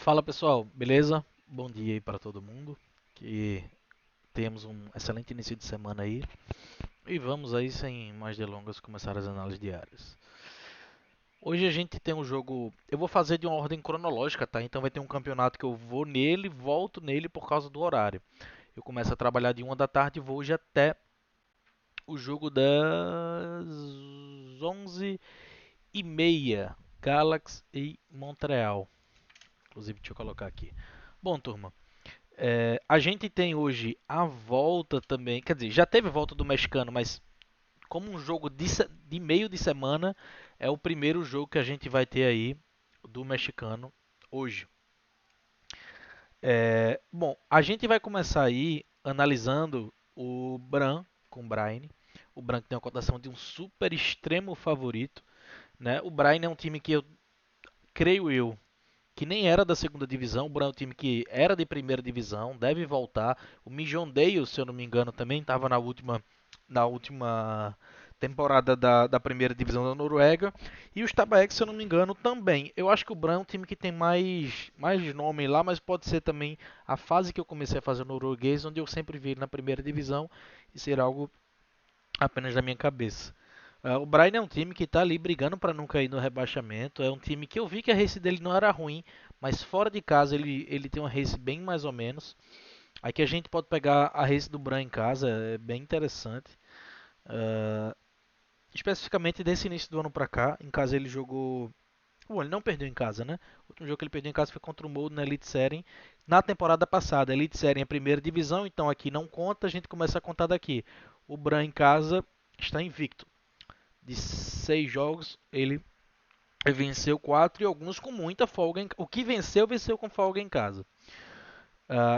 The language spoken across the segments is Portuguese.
Fala pessoal, beleza? Bom dia aí para todo mundo. Que temos um excelente início de semana aí. E vamos aí, sem mais delongas, começar as análises diárias. Hoje a gente tem um jogo. Eu vou fazer de uma ordem cronológica, tá? Então vai ter um campeonato que eu vou nele, volto nele por causa do horário. Eu começo a trabalhar de 1 da tarde e vou hoje até o jogo das 11h30. Galaxy e Montreal. Inclusive, deixa eu colocar aqui. Bom, turma. A gente tem hoje a volta também, quer dizer, já teve volta do mexicano, mas como um jogo de meio de semana, é o primeiro jogo que a gente vai ter aí do mexicano hoje. Bom, a gente vai começar aí analisando o Bran com o Brian. O Bran que tem uma cotação de um super extremo favorito, né? O Brian é um time que eu creio eu que nem era da segunda divisão, o Bran é um time que era de primeira divisão, deve voltar. O Mijon Dale, se eu não me engano, também estava na última temporada da primeira divisão da Noruega. E o Stabæk, se eu não me engano, também. Eu acho que o Bran é um time que tem mais nome lá, mas pode ser também a fase que eu comecei a fazer no norueguês, onde eu sempre vi ele na primeira divisão e ser algo apenas da minha cabeça. O Brian é um time que está ali brigando para não cair no rebaixamento. É um time que eu vi que a race dele não era ruim, mas fora de casa ele tem uma race bem mais ou menos. Aqui a gente pode pegar a race do Brian em casa, é bem interessante. Uh, Especificamente desse início do ano para cá, em casa ele jogou. Bom, ele não perdeu em casa, né? O último jogo que ele perdeu em casa foi contra o Molde na Elite Serie na temporada passada. A Elite Serie é a primeira divisão, então aqui não conta, a gente começa a contar daqui. O Bran em casa está invicto. De 6 jogos, ele venceu 4 e alguns com muita folga. O que venceu, venceu com folga em casa.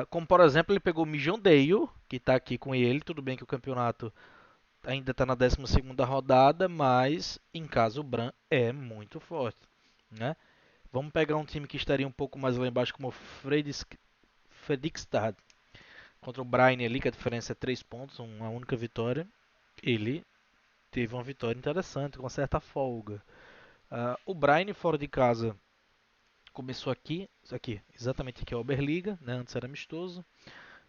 Como por exemplo, ele pegou o Mijon Dale, que está aqui com ele. Tudo bem que o campeonato ainda está na 12ª rodada, mas em casa o Bran é muito forte, né? Vamos pegar um time que estaria um pouco mais lá embaixo, como o Fredrikstad, contra o Brian ali, que a diferença é 3 pontos, uma única vitória. Ele teve uma vitória interessante, com certa folga. O Brian fora de casa começou aqui, isso aqui, exatamente aqui é a Oberliga, né? Antes era amistoso.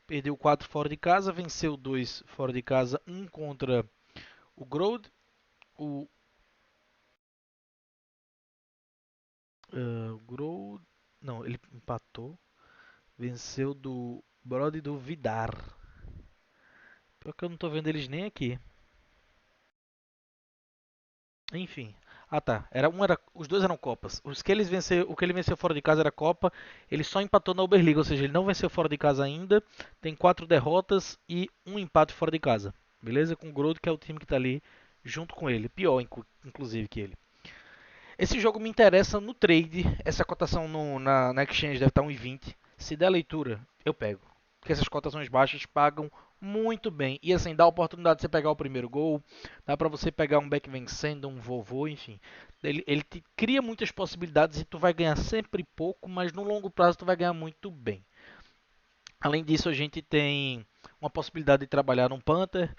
Perdeu 4 fora de casa, venceu 2 fora de casa, um contra o Grode. O Grode, não, ele empatou, venceu do Brode do Vidar. Pior que eu não tô vendo eles nem aqui. Enfim. Ah tá. Os dois eram Copas. O que ele venceu fora de casa era Copa. Ele só empatou na Oberliga, ou seja, ele não venceu fora de casa ainda. Tem 4 derrotas e um empate fora de casa. Beleza? Com o Grode, que é o time que está ali junto com ele. Pior, inclusive, que ele. Esse jogo me interessa no trade. Essa cotação na Exchange deve estar 1,20. Se der leitura, eu pego. Porque essas cotações baixas pagam muito bem. E assim, dá a oportunidade de você pegar o primeiro gol. Dá para você pegar um back vencendo, um vovô, enfim. Ele te cria muitas possibilidades e tu vai ganhar sempre pouco, mas no longo prazo tu vai ganhar muito bem. Além disso, a gente tem uma possibilidade de trabalhar num Panther,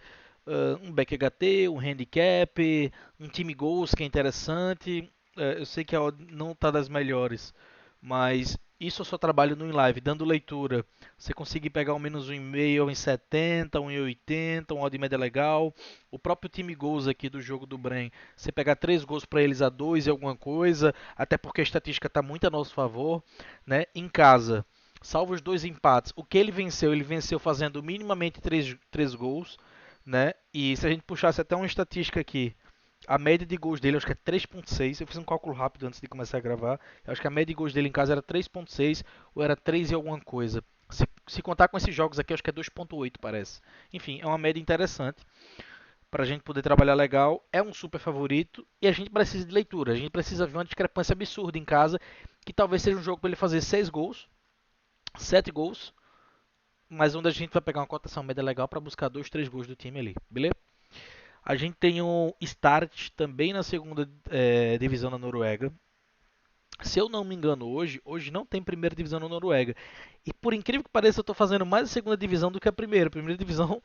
um back HT, um handicap, um time goals que é interessante. Eu sei que a odd não está das melhores, mas isso eu só trabalho no live, dando leitura. Você conseguir pegar um menos 1,5, 1,70, 1,80, um odd média legal. O próprio time goals aqui do jogo do Bren, você pegar 3 gols para eles a 2 e alguma coisa, até porque a estatística está muito a nosso favor, né? Em casa, salvo os 2 empates, o que ele venceu fazendo minimamente 3 gols, né? E se a gente puxasse até uma estatística aqui, a média de gols dele acho que é 3,6. Eu fiz um cálculo rápido antes de começar a gravar. Eu acho que a média de gols dele em casa era 3,6 ou era 3 e alguma coisa. Se contar com esses jogos aqui, acho que é 2,8 parece. Enfim, é uma média interessante para a gente poder trabalhar legal. É um super favorito e a gente precisa de leitura. A gente precisa ver uma discrepância absurda em casa, que talvez seja um jogo para ele fazer 6 gols, 7 gols, mas onde a gente vai pegar uma cotação média legal para buscar 2, 3 gols do time ali, beleza? A gente tem o Start também na segunda divisão da Noruega. Se eu não me engano, hoje não tem primeira divisão na Noruega. E por incrível que pareça, eu estou fazendo mais a segunda divisão do que a primeira. A primeira divisão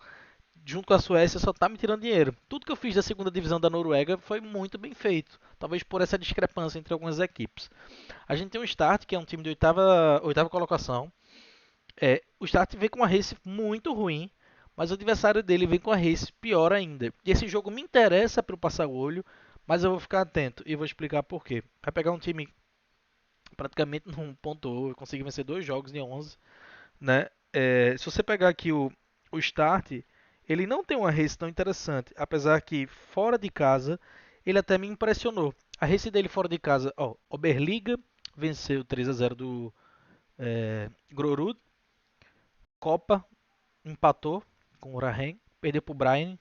junto com a Suécia, só tá me tirando dinheiro. Tudo que eu fiz da segunda divisão da Noruega foi muito bem feito. Talvez por essa discrepância entre algumas equipes. A gente tem o Start, que é um time de oitava colocação. O Start vem com uma race muito ruim, mas o adversário dele vem com a race pior ainda. E esse jogo me interessa para eu passar o olho, mas eu vou ficar atento e vou explicar por quê. Vai pegar um time praticamente não pontuou, conseguiu vencer 2 jogos de 11, né? Se você pegar aqui o Start, ele não tem uma race tão interessante, apesar que fora de casa ele até me impressionou. A race dele fora de casa, ó, Oberliga venceu 3-0 do Grorud, Copa empatou com o Rahen, perdeu pro Brian,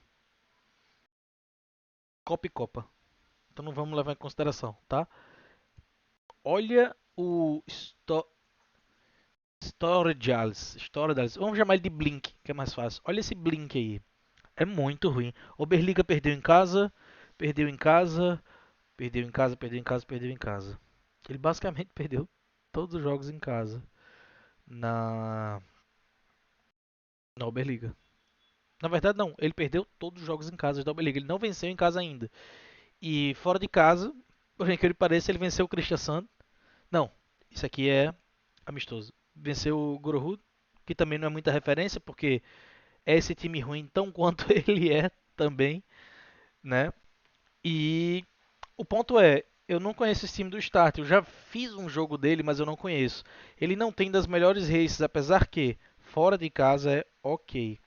Copa e Copa. Então não vamos levar em consideração, tá? Olha o Storage, vamos chamar ele de Blink, que é mais fácil. Olha esse Blink aí. É muito ruim. Oberliga perdeu em casa, perdeu em casa, perdeu em casa, perdeu em casa, perdeu em casa. Ele basicamente perdeu todos os jogos em casa na, na Oberliga. Na verdade, não. Ele perdeu todos os jogos em casa da Oberliga. Ele não venceu em casa ainda. E fora de casa, por que ele pareça, ele venceu o Kristiansand. Não, isso aqui é amistoso. Venceu o Gorohud, que também não é muita referência, porque é esse time ruim tão quanto ele é também, né? E o ponto é, eu não conheço esse time do Start. Eu já fiz um jogo dele, mas eu não conheço. Ele não tem das melhores races, apesar que fora de casa é ok.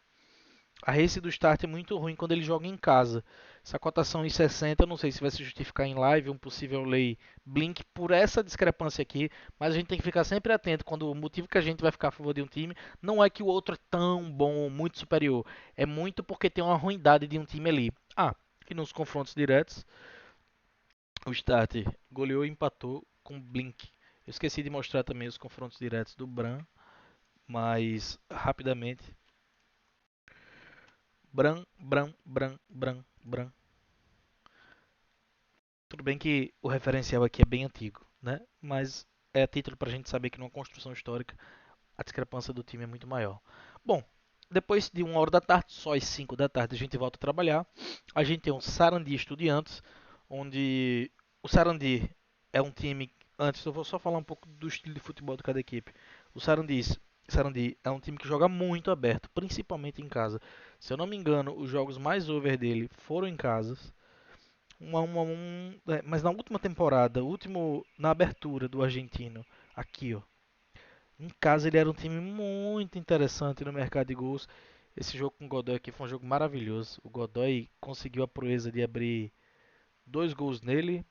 A race do Start é muito ruim quando ele joga em casa. Essa cotação em 60, eu não sei se vai se justificar em live, um possível lei Blink por essa discrepância aqui, mas a gente tem que ficar sempre atento quando o motivo que a gente vai ficar a favor de um time não é que o outro é tão bom, muito superior. É muito porque tem uma ruindade de um time ali. E nos confrontos diretos, o Start goleou e empatou com o Blink. Eu esqueci de mostrar também os confrontos diretos do Bran, mas rapidamente. Bran. Tudo bem que o referencial aqui é bem antigo, né? Mas é a título para a gente saber que numa construção histórica a discrepância do time é muito maior. Bom, depois de 1 hora da tarde, só às 5 da tarde a gente volta a trabalhar. A gente tem um Sarandi Estudiantes, onde o Sarandi é um time. Antes eu vou só falar um pouco do estilo de futebol de cada equipe. O Sarandi é um time que joga muito aberto, principalmente em casa. Se eu não me engano, os jogos mais over dele foram em casas. Mas na última temporada, na abertura do argentino, aqui ó, em casa ele era um time muito interessante no mercado de gols. Esse jogo com o Godoy aqui foi um jogo maravilhoso. O Godoy conseguiu a proeza de abrir 2 gols nele,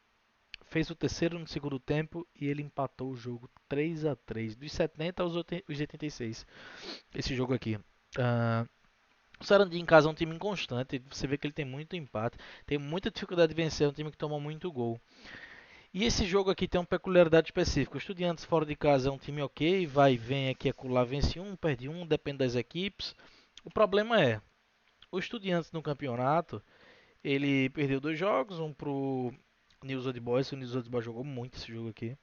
fez o terceiro no segundo tempo e ele empatou o jogo 3-3, dos 70 aos 86. Esse jogo aqui. Ah, o Sarandi em casa é um time inconstante, você vê que ele tem muito empate, tem muita dificuldade de vencer, é um time que toma muito gol. E esse jogo aqui tem uma peculiaridade específica. O Estudiantes fora de casa é um time ok, vai e vem aqui e acolá, vence um, perde um, depende das equipes. O problema é, o Estudiantes no campeonato, ele perdeu 2 jogos, um pro News Old Boys, o News Old Boys jogou muito esse jogo aqui.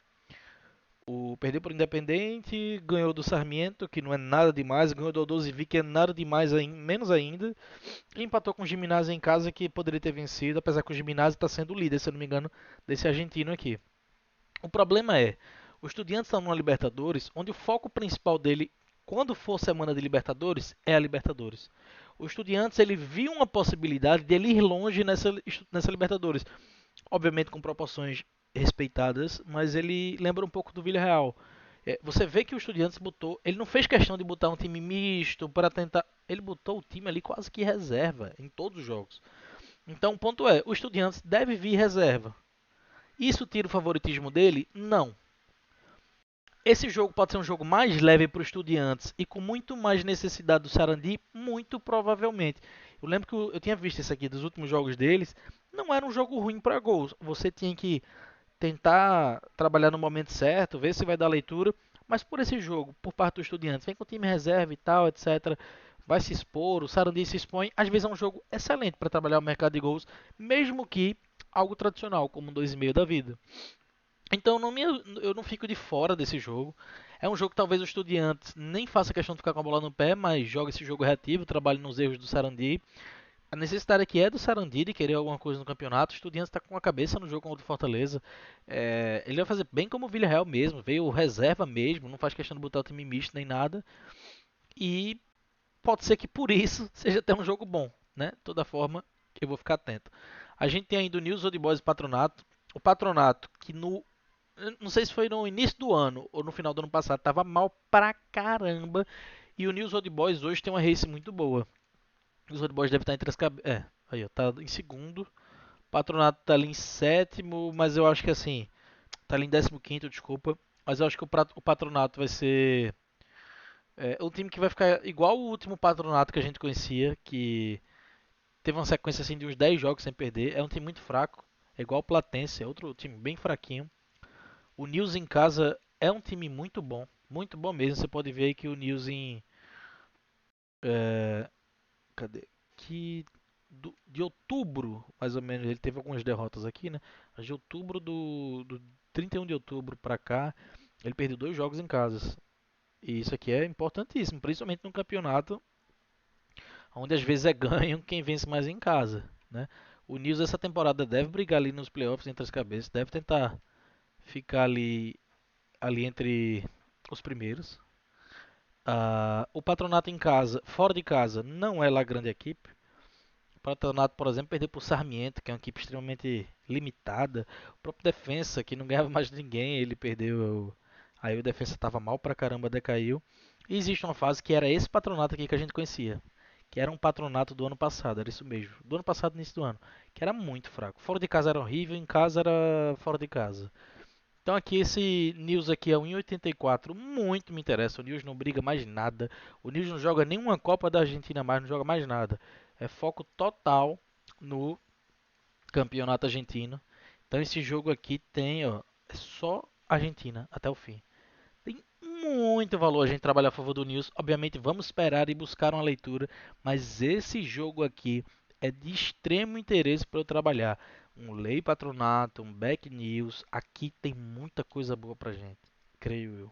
Perdeu para o Independente, ganhou do Sarmiento, que não é nada demais, ganhou do Aldosivi, que é nada demais, menos ainda. E empatou com o Gimnasia em casa, que poderia ter vencido, apesar que o Gimnasia está sendo o líder, se eu não me engano, desse argentino aqui. O problema é, o Estudiantes está numa Libertadores, onde o foco principal dele, quando for semana de Libertadores, é a Libertadores. O Estudiantes ele viu uma possibilidade de ele ir longe nessa Libertadores, obviamente com proporções respeitadas, mas ele lembra um pouco do Villarreal. Você vê que o Estudiantes botou, ele não fez questão de botar um time misto para tentar, ele botou o time ali quase que reserva em todos os jogos. Então o ponto é, o Estudiantes deve vir reserva. Isso tira o favoritismo dele? Não. Esse jogo pode ser um jogo mais leve para os Estudiantes e com muito mais necessidade do Sarandi, muito provavelmente. Eu lembro que eu tinha visto isso aqui dos últimos jogos deles. Não era um jogo ruim para gols. Você tinha que tentar trabalhar no momento certo, ver se vai dar leitura. Mas por esse jogo, por parte do Estudiantes, vem com o time reserva e tal, etc. Vai se expor, o Sarandi se expõe. Às vezes é um jogo excelente para trabalhar o mercado de gols, mesmo que algo tradicional, como um 2,5 da vida. Então eu não fico de fora desse jogo. É um jogo que talvez o Estudiantes nem faça questão de ficar com a bola no pé, mas joga esse jogo reativo, trabalha nos erros do Sarandi. A necessidade aqui é do Sarandi de querer alguma coisa no campeonato. O Estudiantes está com a cabeça no jogo contra o Fortaleza. Ele vai fazer bem como o Villarreal mesmo, veio reserva mesmo, não faz questão de botar o time misto nem nada. E pode ser que por isso seja até um jogo bom, né? De toda forma, eu vou ficar atento. A gente tem ainda o News Old Boys e Patronato. O Patronato, que no. Não sei se foi no início do ano ou no final do ano passado, tava mal pra caramba. E o News Old Boys hoje tem uma race muito boa. O News Old Boys deve estar entre as cabeças. Aí, ó, tá em segundo. O Patronato tá ali em sétimo, mas eu acho que assim. Tá ali em 15º, desculpa. Mas eu acho que o Patronato vai ser. Um time que vai ficar igual o último Patronato que a gente conhecia, que teve uma sequência assim de uns 10 jogos sem perder. É um time muito fraco. É igual o Platense, é outro time bem fraquinho. O News em casa é um time muito bom mesmo. Você pode ver aí que o News em é, cadê? Que de outubro, mais ou menos, ele teve algumas derrotas aqui, né? Mas de outubro do 31 de outubro pra cá, ele perdeu 2 jogos em casa. E isso aqui é importantíssimo, principalmente no campeonato, onde às vezes é ganho quem vence mais em casa, né? O News essa temporada deve brigar ali nos playoffs entre as cabeças, deve tentar ficar ali entre os primeiros. O Patronato em casa, fora de casa, não é lá grande equipe. O Patronato, por exemplo, perdeu para o Sarmiento, que é uma equipe extremamente limitada. O próprio Defensa, que não ganhava mais de ninguém, ele perdeu. Aí o Defensa estava mal pra caramba, decaiu. E existe uma fase que era esse Patronato aqui que a gente conhecia. Que era um Patronato do ano passado, era isso mesmo. Do ano passado, início do ano. Que era muito fraco. Fora de casa era horrível, em casa era fora de casa. Então aqui esse News aqui é 1,84, muito me interessa. O News não briga mais nada. O News não joga nenhuma Copa da Argentina mais, não joga mais nada. É foco total no Campeonato Argentino. Então esse jogo aqui tem, ó, é só Argentina até o fim. Tem muito valor a gente trabalhar a favor do News. Obviamente vamos esperar e buscar uma leitura, mas esse jogo aqui é de extremo interesse para eu trabalhar. Um Lei Patronato, um Back News, aqui tem muita coisa boa pra gente, creio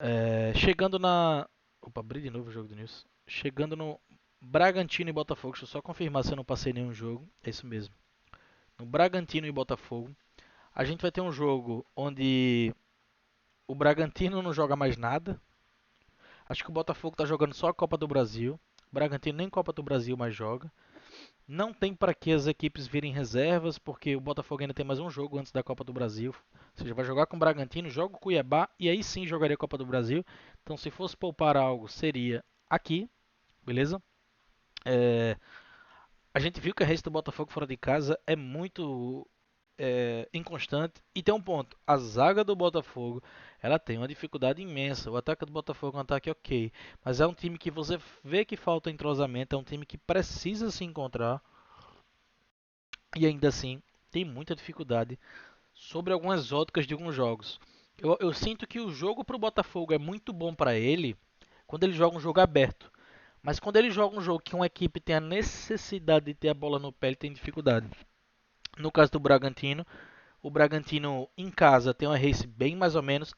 eu. Chegando na. Opa, abri de novo o jogo do News. Chegando no Bragantino e Botafogo, deixa eu só confirmar se eu não passei nenhum jogo. É isso mesmo. No Bragantino e Botafogo, a gente vai ter um jogo onde o Bragantino não joga mais nada. Acho que o Botafogo tá jogando só a Copa do Brasil. O Bragantino nem Copa do Brasil mais joga. Não tem para que as equipes virem reservas, porque o Botafogo ainda tem mais um jogo antes da Copa do Brasil. Ou seja, vai jogar com o Bragantino, joga o Cuiabá e aí sim jogaria a Copa do Brasil. Então, se fosse poupar algo, seria aqui, beleza? É, a gente viu que a race do Botafogo fora de casa é muito inconstante. E tem um ponto: a zaga do Botafogo ela tem uma dificuldade imensa. O ataque do Botafogo é um ataque ok, mas é um time que você vê que falta entrosamento, é um time que precisa se encontrar e ainda assim tem muita dificuldade sobre algumas óticas de alguns jogos. Eu sinto que o jogo para o Botafogo é muito bom para ele quando ele joga um jogo aberto. Mas quando ele joga um jogo que uma equipe tem a necessidade de ter a bola no pé, ele tem dificuldade. No caso do Bragantino, o Bragantino em casa tem uma race bem mais ou menos.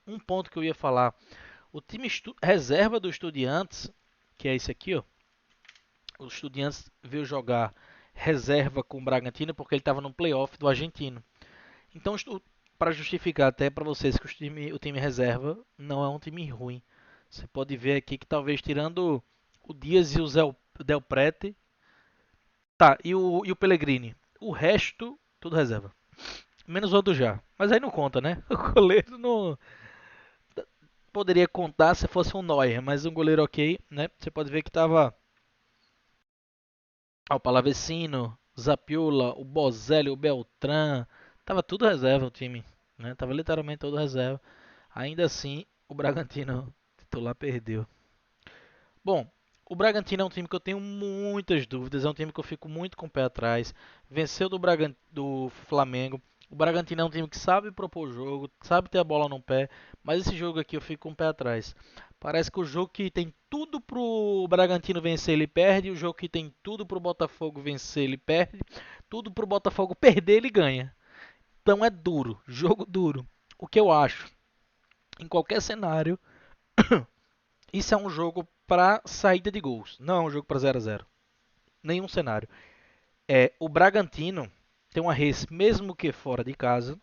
Um ponto que eu ia falar. O time reserva do Estudiantes, que é esse aqui, ó. O Estudiantes veio jogar reserva com o Bragantino porque ele estava no playoff do Argentino. Então, para justificar até para vocês que o time reserva não é um time ruim. Você pode ver aqui que talvez tirando o Dias e o Del Prete, tá, e o Pellegrini. O resto, tudo reserva. Menos o do já. Mas aí não conta, né? O goleiro não poderia contar se fosse um Neuer, mas um goleiro ok, né? Você pode ver que tava o Palavecino, o Zapiola, o Bozelli, o Beltran, tava tudo reserva o time, né? Tava literalmente todo reserva. Ainda assim, o Bragantino titular perdeu. Bom, o Bragantino é um time que eu tenho muitas dúvidas, é um time que eu fico muito com o pé atrás. Venceu do Flamengo. O Bragantino é um time que sabe propor o jogo, sabe ter a bola no pé, mas esse jogo aqui eu fico com o pé atrás. Parece que o jogo que tem tudo pro Bragantino vencer, ele perde, o jogo que tem tudo pro Botafogo vencer, ele perde, tudo pro Botafogo perder, ele ganha. Então é duro, jogo duro. O que eu acho? Em qualquer cenário, isso é um jogo para saída de gols, não é um jogo para 0 a 0. Nenhum cenário. O Bragantino tem uma race, mesmo que fora de casa,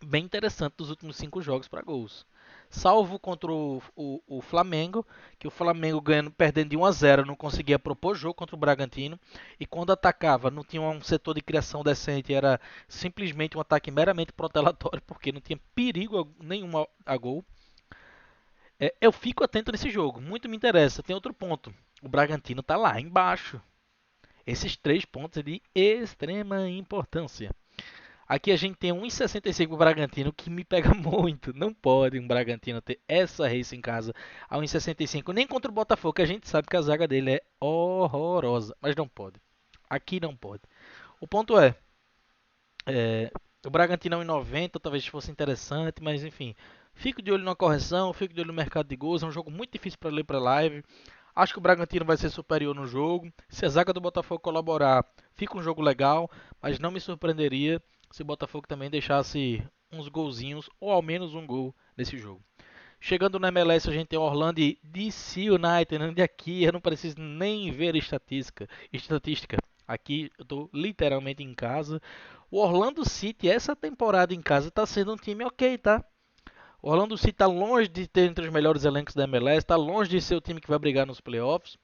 bem interessante dos últimos 5 jogos para gols. Salvo contra o Flamengo, que o Flamengo ganhando, perdendo de 1 a 0, não conseguia propor jogo contra o Bragantino. E quando atacava, não tinha um setor de criação decente, era simplesmente um ataque meramente protelatório, porque não tinha perigo nenhum a gol. Eu fico atento nesse jogo, muito me interessa. Tem outro ponto: o Bragantino está lá embaixo. Esses 3 pontos é de extrema importância. Aqui a gente tem 1,65 pro Bragantino, que me pega muito. Não pode um Bragantino ter essa race em casa a 1,65. Nem contra o Botafogo, que a gente sabe que a zaga dele é horrorosa. Mas não pode. Aqui não pode. O ponto é o Bragantino a 1,90 talvez fosse interessante, mas enfim. Fico de olho na correção, fico de olho no mercado de gols. É um jogo muito difícil para ler para live. Acho que o Bragantino vai ser superior no jogo. Se a zaga do Botafogo colaborar, fica um jogo legal, mas não me surpreenderia se o Botafogo também deixasse uns golzinhos, ou ao menos um gol nesse jogo. Chegando no MLS, a gente tem Orlando e DC United, onde aqui eu não preciso nem ver estatística. Aqui eu estou literalmente em casa. O Orlando City, essa temporada em casa, está sendo um time ok, tá? O Orlando City está longe de ter entre os melhores elencos da MLS, está longe de ser o time que vai brigar nos playoffs,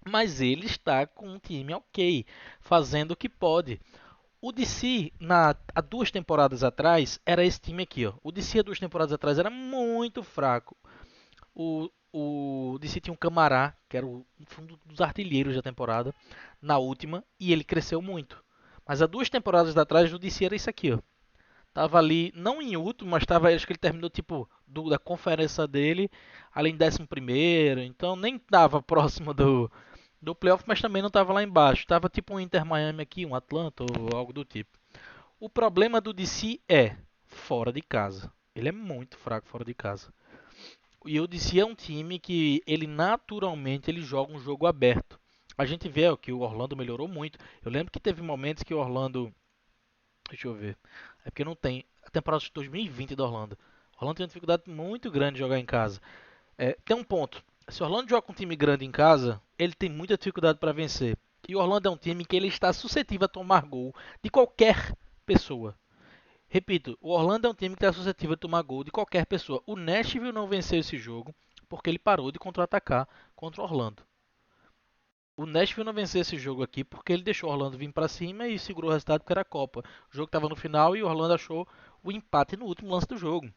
mas ele está com um time ok, fazendo o que pode. O DC, há 2 temporadas atrás, era esse time aqui. Ó. O DC há 2 temporadas atrás era muito fraco. O DC tinha um Camará, que era um dos artilheiros da temporada, na última, e ele cresceu muito. Mas há 2 temporadas atrás, o DC era isso aqui. Ó. Tava ali, não em último, mas tava, acho que ele terminou tipo da conferência dele, ali em 11º, então nem tava próximo do playoff, mas também não tava lá embaixo. Tava tipo um Inter Miami aqui, um Atlanta ou algo do tipo. O problema do DC é fora de casa. Ele é muito fraco fora de casa. E o DC é um time que ele naturalmente ele joga um jogo aberto. A gente vê ó, que o Orlando melhorou muito. Eu lembro que teve momentos que o Orlando. Deixa eu ver. É porque não tem. A temporada de 2020 do Orlando. O Orlando tem uma dificuldade muito grande de jogar em casa. Tem um ponto. Se o Orlando joga com um time grande em casa, ele tem muita dificuldade para vencer. E o Orlando é um time que ele está suscetível a tomar gol de qualquer pessoa. Repito, o Orlando é um time que está suscetível a tomar gol de qualquer pessoa. O Nashville não venceu esse jogo porque ele parou de contra-atacar contra o Orlando. O Nashville não venceu esse jogo aqui porque ele deixou o Orlando vir para cima e segurou o resultado porque era a Copa. O jogo estava no final e o Orlando achou o empate no último lance do jogo.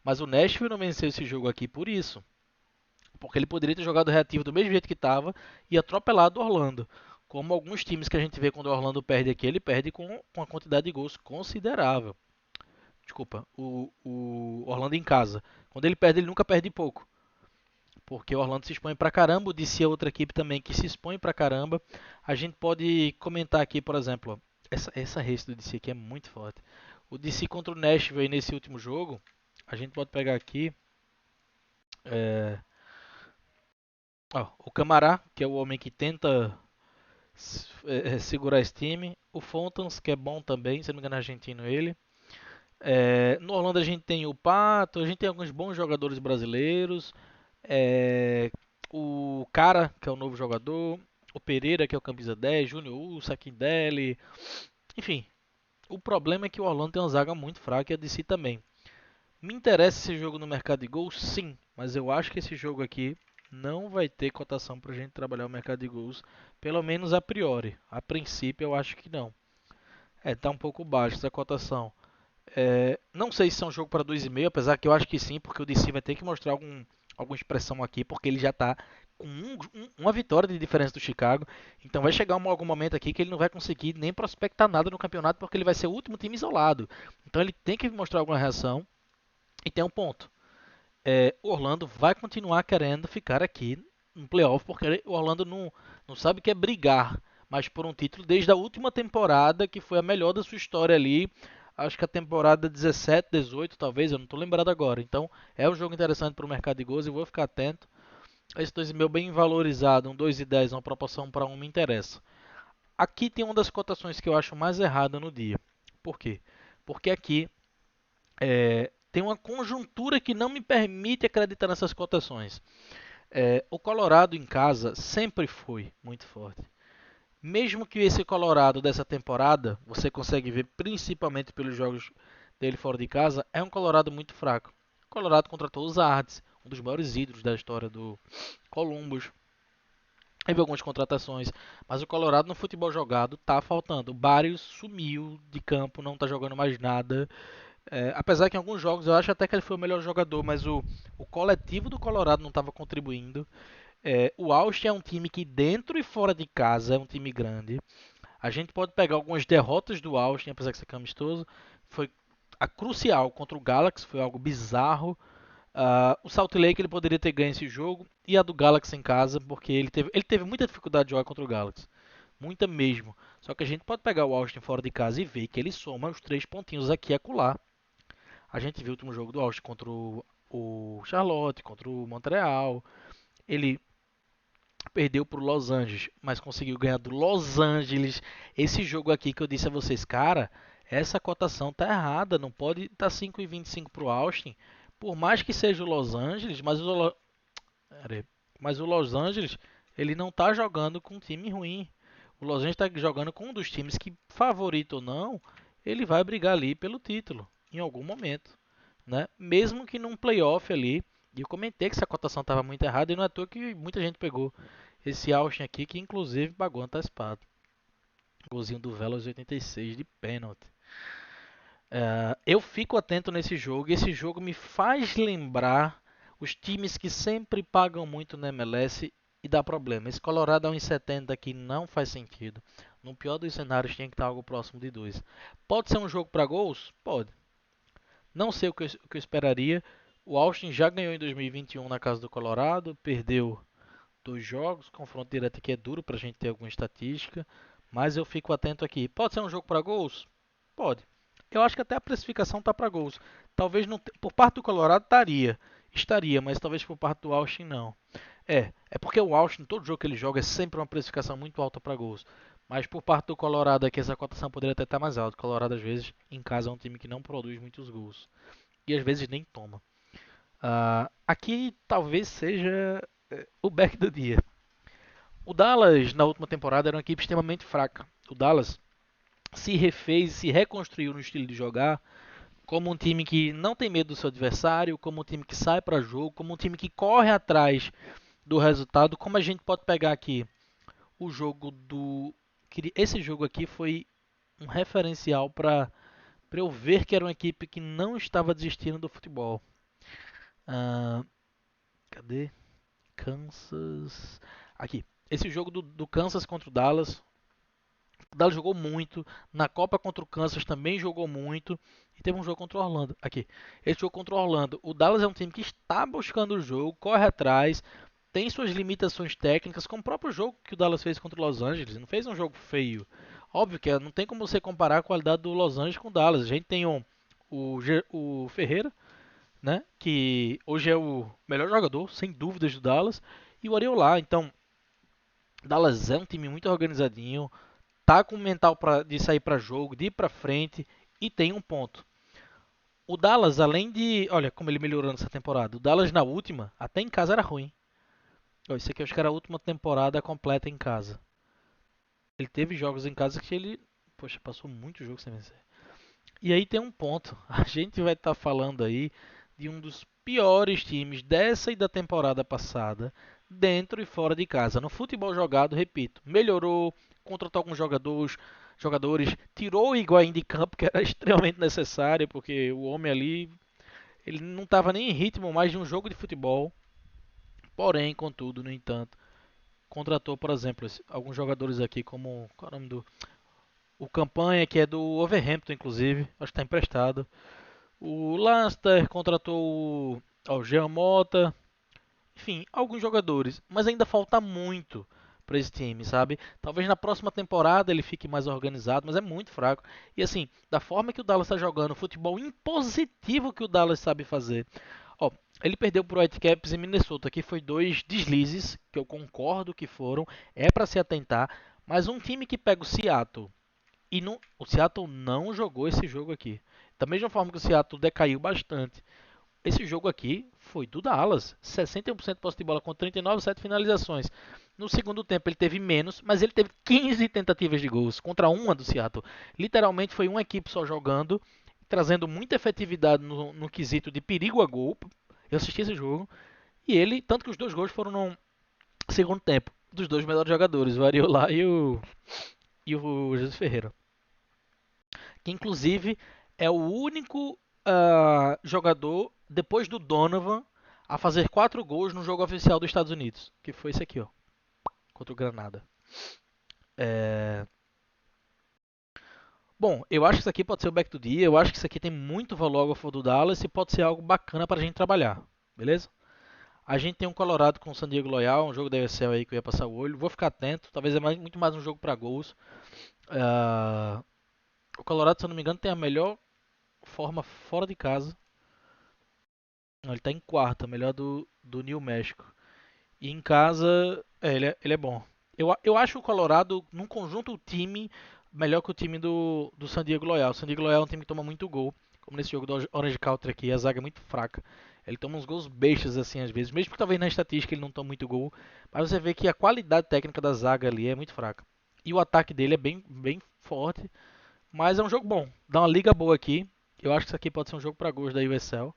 Mas o Nashville não venceu esse jogo aqui por isso. Porque ele poderia ter jogado reativo do mesmo jeito que estava e atropelado o Orlando. Como alguns times que a gente vê quando o Orlando perde aqui, ele perde com uma quantidade de gols considerável. Desculpa, o Orlando em casa. Quando ele perde, ele nunca perde pouco. Porque o Orlando se expõe pra caramba, o DC é outra equipe também que se expõe pra caramba. A gente pode comentar aqui, por exemplo, ó, essa race do DC aqui é muito forte. O DC contra o Nashville nesse último jogo, a gente pode pegar aqui é, o Camará, que é o homem que tenta segurar esse time. O Fontans, que é bom também, se não me engano é argentino ele. No Orlando a gente tem o Pato, a gente tem alguns bons jogadores brasileiros. É, o Cara, que é o novo jogador. O Pereira, que é o camisa 10. Júnior U, Saquindelli. Enfim, o problema é que o Orlando tem uma zaga muito fraca e a DC também. Me interessa esse jogo no mercado de gols? Sim, mas eu acho que esse jogo aqui não vai ter cotação para a gente trabalhar o mercado de gols, pelo menos a priori. A princípio eu acho que não. Tá um pouco baixo essa cotação. Não sei se é um jogo para 2,5, apesar que eu acho que sim, porque o DC vai ter que mostrar alguma expressão aqui, porque ele já está com uma vitória de diferença do Chicago. Então vai chegar algum momento aqui que ele não vai conseguir nem prospectar nada no campeonato, porque ele vai ser o último time isolado. Então ele tem que mostrar alguma reação. E tem um ponto. O Orlando vai continuar querendo ficar aqui no playoff, porque o Orlando não sabe o que é brigar mais por um título desde a última temporada, que foi a melhor da sua história ali. Acho que a temporada 17, 18, talvez, eu não estou lembrado agora. Então é um jogo interessante para o mercado de gols e vou ficar atento. Esse 2,5 bem valorizado, um 2,10, uma proporção para 1 me interessa. Aqui tem uma das cotações que eu acho mais errada no dia. Por quê? Porque aqui tem uma conjuntura que não me permite acreditar nessas cotações. O Colorado em casa sempre foi muito forte. Mesmo que esse Colorado dessa temporada, você consegue ver principalmente pelos jogos dele fora de casa, é um Colorado muito fraco. O Colorado contratou os Arts, um dos maiores ídolos da história do Columbus. Teve algumas contratações, mas o Colorado no futebol jogado tá faltando. O Barrios sumiu de campo, não tá jogando mais nada. Apesar que em alguns jogos eu acho até que ele foi o melhor jogador, mas o coletivo do Colorado não estava contribuindo. O Austin é um time que dentro e fora de casa é um time grande. A gente pode pegar algumas derrotas do Austin, apesar de ser amistoso. Foi a crucial contra o Galaxy, foi algo bizarro. O Salt Lake ele poderia ter ganho esse jogo e a do Galaxy em casa, porque ele teve muita dificuldade de jogar contra o Galaxy. Muita mesmo. Só que a gente pode pegar o Austin fora de casa e ver que ele soma os 3 pontinhos aqui e acolá. A gente viu o último jogo do Austin contra o Charlotte, contra o Montreal. Ele perdeu para o Los Angeles, mas conseguiu ganhar do Los Angeles. Esse jogo aqui que eu disse a vocês, cara, essa cotação tá errada. Não pode estar tá 5,25 para o Austin. Por mais que seja o Los Angeles, mas o Los Angeles ele não está jogando com um time ruim. O Los Angeles está jogando com um dos times que, favorito ou não, ele vai brigar ali pelo título em algum momento, né? Mesmo que num playoff ali. E eu comentei que essa cotação estava muito errada e não é à toa que muita gente pegou esse Austin aqui, que inclusive pagou antecipado. Golzinho do Velas 86 de pênalti. Eu fico atento nesse jogo e esse jogo me faz lembrar os times que sempre pagam muito na MLS e dá problema. Esse Colorado a 1,70 aqui não faz sentido. No pior dos cenários tinha que estar algo próximo de 2. Pode ser um jogo para gols? Pode. Não sei o que eu esperaria. O Austin já ganhou em 2021 na casa do Colorado, perdeu 2 jogos. Confronto direto aqui é duro para a gente ter alguma estatística, mas eu fico atento aqui. Pode ser um jogo para gols? Pode. Eu acho que até a precificação tá para gols. Talvez não, por parte do Colorado estaria, mas talvez por parte do Austin não. É porque o Austin, todo jogo que ele joga é sempre uma precificação muito alta para gols. Mas por parte do Colorado aqui essa cotação poderia até estar mais alta. O Colorado às vezes em casa é um time que não produz muitos gols e às vezes nem toma. Aqui talvez seja o back do dia. O Dallas na última temporada era uma equipe extremamente fraca. O Dallas se refez, se reconstruiu no estilo de jogar como um time que não tem medo do seu adversário, como um time que sai para jogo, como um time que corre atrás do resultado. Como a gente pode pegar aqui o jogo do. Esse jogo aqui foi um referencial para eu ver que era uma equipe que não estava desistindo do futebol. Ah, cadê? Kansas. Aqui. Esse jogo do Kansas contra o Dallas. O Dallas jogou muito. Na Copa contra o Kansas também jogou muito. E teve um jogo contra o Orlando. Aqui. Esse jogo contra o Orlando. O Dallas é um time que está buscando o jogo, corre atrás, tem suas limitações técnicas, como o próprio jogo que o Dallas fez contra o Los Angeles. Não fez um jogo feio. Óbvio que não tem como você comparar a qualidade do Los Angeles com o Dallas. A gente tem o Ferreira, né? Que hoje é o melhor jogador, sem dúvidas, do Dallas. E o Areola. Então, Dallas é um time muito organizadinho, tá com o mental de sair para jogo, de ir para frente e tem um ponto. O Dallas, além de. Olha como ele melhorou nessa temporada. O Dallas na última, até em casa era ruim. Isso aqui eu acho que era a última temporada completa em casa. Ele teve jogos em casa que ele. Poxa, passou muito jogo sem vencer. E aí tem um ponto. A gente vai estar falando aí de um dos piores times dessa e da temporada passada, dentro e fora de casa. No futebol jogado, repito, melhorou, contratou alguns jogadores, tirou o Higuaín de campo, que era extremamente necessário, porque o homem ali, ele não estava nem em ritmo mais de um jogo de futebol. Porém, contudo, no entanto, contratou, por exemplo, alguns jogadores aqui, como qual é o nome do o Campanha, que é do Overhampton, inclusive, acho que está emprestado. O Leicester contratou o Jean Mota, enfim, alguns jogadores, mas ainda falta muito para esse time, sabe? Talvez na próxima temporada ele fique mais organizado, mas é muito fraco. E assim, da forma que o Dallas está jogando, o futebol impositivo que o Dallas sabe fazer. Ó, ele perdeu para o Whitecaps em Minnesota, que foi 2 deslizes, que eu concordo que foram, é para se atentar, mas um time que pega o Seattle o Seattle não jogou esse jogo aqui. Da mesma forma que o Seattle decaiu bastante, esse jogo aqui foi do Dallas. 61% de posse de bola com 39, 7 finalizações. No segundo tempo ele teve menos, mas ele teve 15 tentativas de gols contra uma do Seattle. Literalmente foi uma equipe só jogando, trazendo muita efetividade no quesito de perigo a gol. Eu assisti esse jogo e ele, tanto que os dois gols foram no segundo tempo, dos dois melhores jogadores, o Ariola e o Jesus Ferreira. Que inclusive é o único jogador, depois do Donovan, a fazer 4 gols no jogo oficial dos Estados Unidos. Que foi esse aqui, ó, contra o Granada. É... Bom, eu acho que isso aqui pode ser o back to dia. Eu acho que isso aqui tem muito valor ao favor do Dallas e pode ser algo bacana para a gente trabalhar. Beleza? A gente tem um Colorado com o San Diego Loyal, um jogo da USL aí que eu ia passar o olho. Vou ficar atento. Talvez é muito mais um jogo para gols. O Colorado, se eu não me engano, tem a melhor forma fora de casa. Não, ele tá em quarto, melhor do New México. E em casa, ele é bom. Eu acho o Colorado, num conjunto, o time melhor que o time do San Diego Loyal. O San Diego Loyal é um time que toma muito gol, como nesse jogo do Orange County aqui, a zaga é muito fraca. Ele toma uns gols bestas assim às vezes, mesmo que talvez na estatística ele não tome muito gol, mas você vê que a qualidade técnica da zaga ali é muito fraca. E o ataque dele é bem, bem forte, mas é um jogo bom. Dá uma liga boa aqui. Eu acho que isso aqui pode ser um jogo para gols da USL.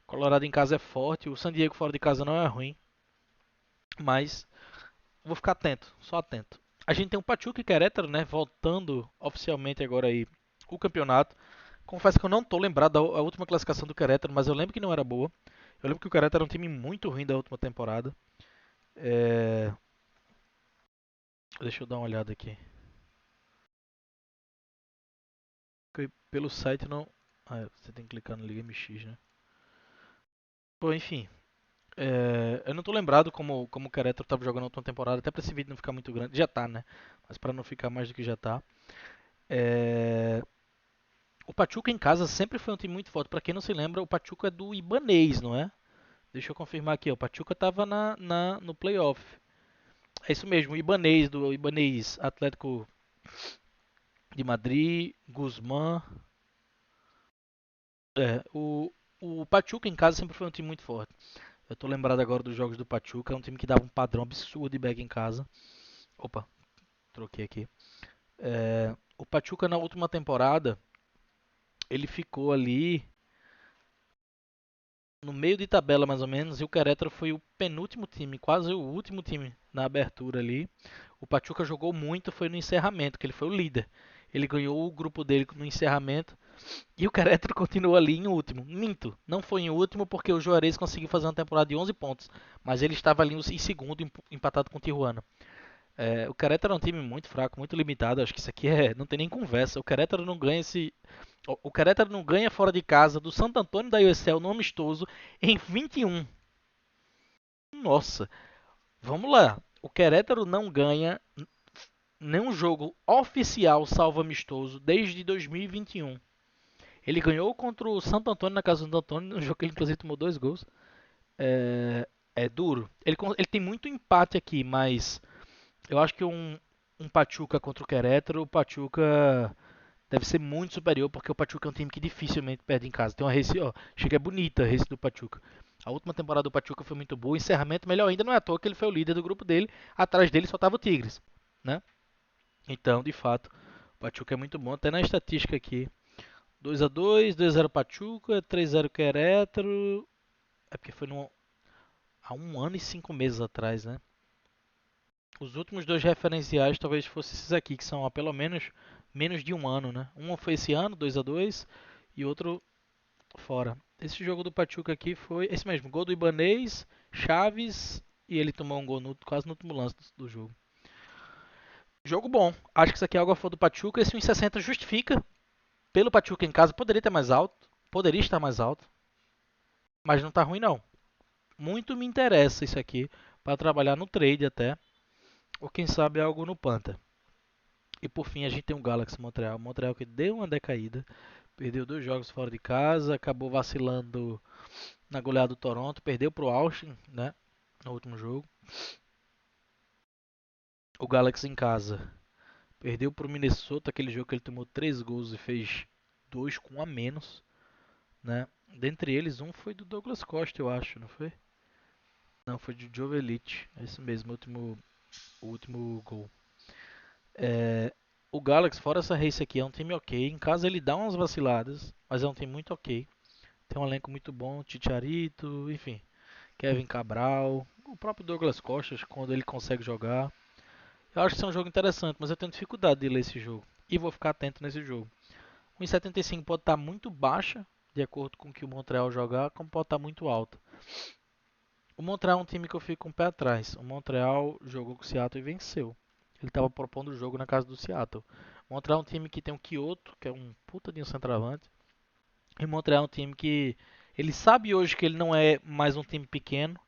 Colorado em casa é forte, o San Diego fora de casa não é ruim, mas vou ficar atento, só atento. A gente tem o Pachuca e Querétaro, né, voltando oficialmente agora aí o campeonato. Confesso que eu não tô lembrado da última classificação do Querétaro, mas eu lembro que não era boa. Eu lembro que o Querétaro era um time muito ruim da última temporada. É... Deixa eu dar uma olhada aqui. Pelo site não. Você tem que clicar no Liga MX, né? Pô, enfim. Eu não tô lembrado como o Querétaro tava jogando na última temporada, até pra esse vídeo não ficar muito grande. Já tá, né? Mas pra não ficar mais do que já tá. É, O Pachuca em casa sempre foi um time muito forte. Pra quem não se lembra, o Pachuca é do Ibanez, não é? Deixa eu confirmar aqui. Ó. O Pachuca tava no playoff. É isso mesmo, o Ibanez, do Ibanez Atlético de Madrid, Guzmán. O Pachuca em casa sempre foi um time muito forte. Eu tô lembrado agora dos jogos do Pachuca. É um time que dava um padrão absurdo de back em casa. Opa, troquei aqui. O Pachuca na última temporada, ele ficou ali no meio de tabela mais ou menos, e o Querétaro foi o penúltimo time, quase o último time na abertura ali. O Pachuca jogou muito, foi no encerramento, que ele foi o líder. Ele ganhou o grupo dele no encerramento e o Querétaro continuou ali em último. Minto, não foi em último porque o Juarez conseguiu fazer uma temporada de 11 pontos, mas ele estava ali em segundo, empatado com o Tijuana. O Querétaro é um time muito fraco, muito limitado. Acho que isso aqui não tem nem conversa. O Querétaro não ganha esse. O Querétaro não ganha fora de casa do Santo Antônio da USL no amistoso em 21. Nossa, vamos lá. O Querétaro não ganha nenhum jogo oficial salvo amistoso desde 2021. Ele ganhou contra o Santo Antônio na casa do Santo Antônio, no jogo que ele inclusive tomou 2 gols. É duro. Ele tem muito empate aqui, mas eu acho que um Pachuca contra o Querétaro, o Pachuca deve ser muito superior, porque o Pachuca é um time que dificilmente perde em casa. Tem uma race, ó, chega bonita a race do Pachuca. A última temporada do Pachuca foi muito boa, o encerramento melhor ainda, não é à toa que ele foi o líder do grupo dele, atrás dele só tava o Tigres, né? Então, de fato, o Pachuca é muito bom, até na estatística aqui. 2-2, 2-0 Pachuca, 3-0 Querétaro. É porque foi há 1 ano e 5 meses atrás, né? Os últimos dois referenciais talvez fossem esses aqui, que são há pelo menos de 1 ano, né? Um foi esse ano, 2-2, e outro fora. Esse jogo do Pachuca aqui foi esse mesmo, gol do Ibanez, Chaves, e ele tomou um gol quase no último lance do jogo. Jogo bom. Acho que isso aqui é algo a favor do Pachuca. Esse 1,60 justifica. Pelo Pachuca em casa, poderia ter mais alto. Poderia estar mais alto. Mas não tá ruim, não. Muito me interessa isso aqui para trabalhar no trade até. Ou quem sabe algo no Panta. E por fim a gente tem o Galaxy Montreal. Montreal que deu uma decaída. Perdeu 2 jogos fora de casa. Acabou vacilando na goleada do Toronto. Perdeu pro Austin, né? No último jogo. O Galaxy em casa. Perdeu pro Minnesota. Aquele jogo que ele tomou 3 gols e fez dois com um a menos, né? Dentre eles, um foi do Douglas Costa, eu acho, não foi? Não, foi de Jovelite. É isso mesmo, o último gol. É, o Galaxy, fora essa race aqui, é um time ok. Em casa ele dá umas vaciladas, mas é um time muito ok. Tem um elenco muito bom, Titiarito, enfim, Kevin Cabral, o próprio Douglas Costa, quando ele consegue jogar. Eu acho que isso é um jogo interessante, mas eu tenho dificuldade de ler esse jogo. E vou ficar atento nesse jogo. 1,75 pode estar muito baixa, de acordo com o que o Montreal jogar, como pode estar muito alta. O Montreal é um time que eu fico com o pé atrás. O Montreal jogou com o Seattle e venceu. Ele estava propondo o jogo na casa do Seattle. O Montreal é um time que tem o Kyoto, que é um puta de um centroavante. E o Montreal é um time que ele sabe hoje que ele não é mais um time pequeno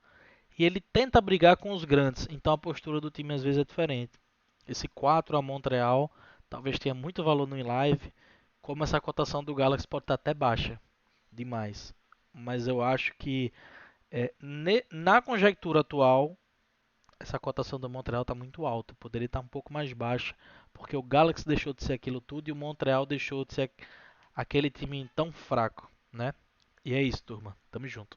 e ele tenta brigar com os grandes. Então a postura do time às vezes é diferente. Esse 4 a Montreal talvez tenha muito valor no in-live, como essa cotação do Galaxy pode estar até baixa demais. Mas eu acho que na conjectura atual, essa cotação do Montreal está muito alta. Poderia estar um pouco mais baixa, porque o Galaxy deixou de ser aquilo tudo e o Montreal deixou de ser aquele time tão fraco, né? E é isso, turma. Tamo junto.